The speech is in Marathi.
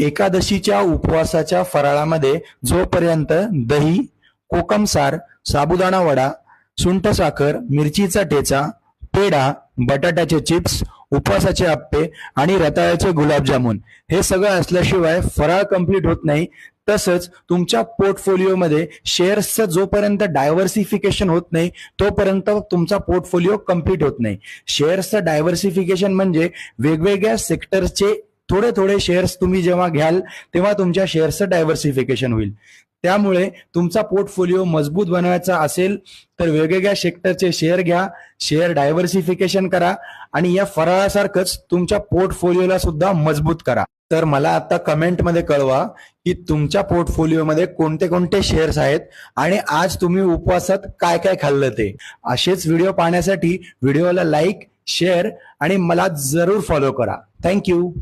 एकादशीच्या उपवासाच्या फराळामध्ये जोपर्यंत दही, कोकमसार, साबुदाणा वडा, सुंठ साखर, मिरचीचा ठेचा, पेढा, बटाट्याचे चिप्स, उपवासाचे आप्पे आणि रताळ्याचे गुलाबजामुन हे सगळं असल्याशिवाय फराळ कंप्लीट होत नाही. तसंच तुमच्या पोर्टफोलिओमध्ये शेअर्सचं जोपर्यंत डायव्हर्सिफिकेशन होत नाही तोपर्यंत तुमचा पोर्टफोलिओ कंप्लीट होत नाही. शेअर्सचं डायव्हर्सिफिकेशन म्हणजे वेगवेगळ्या सेक्टरचे थोडे थोडे शेअर्स तुम्ही जेव्हा घ्याल तेव्हा तुमच्या शेअर्सचं डायव्हर्सिफिकेशन होईल. त्यामुळे तुमचा पोर्टफोलिओ मजबूत बनवायचा असेल तर वेगवेगळ्या सेक्टरचे शेअर घ्या, शेअर डायव्हर्सिफिकेशन करा आणि या फराळासारखंच तुमच्या पोर्टफोलिओला सुद्धा मजबूत करा. तर मला आता कमेंटमध्ये कळवा की तुमच्या पोर्टफोलिओमध्ये कोणते कोणते शेअर्स आहेत आणि आज तुम्ही उपवासात काय काय खाल्लं ते. असेच व्हिडिओ पाहण्यासाठी व्हिडिओला लाईक, शेअर आणि मला जरूर फॉलो करा. थँक्यू.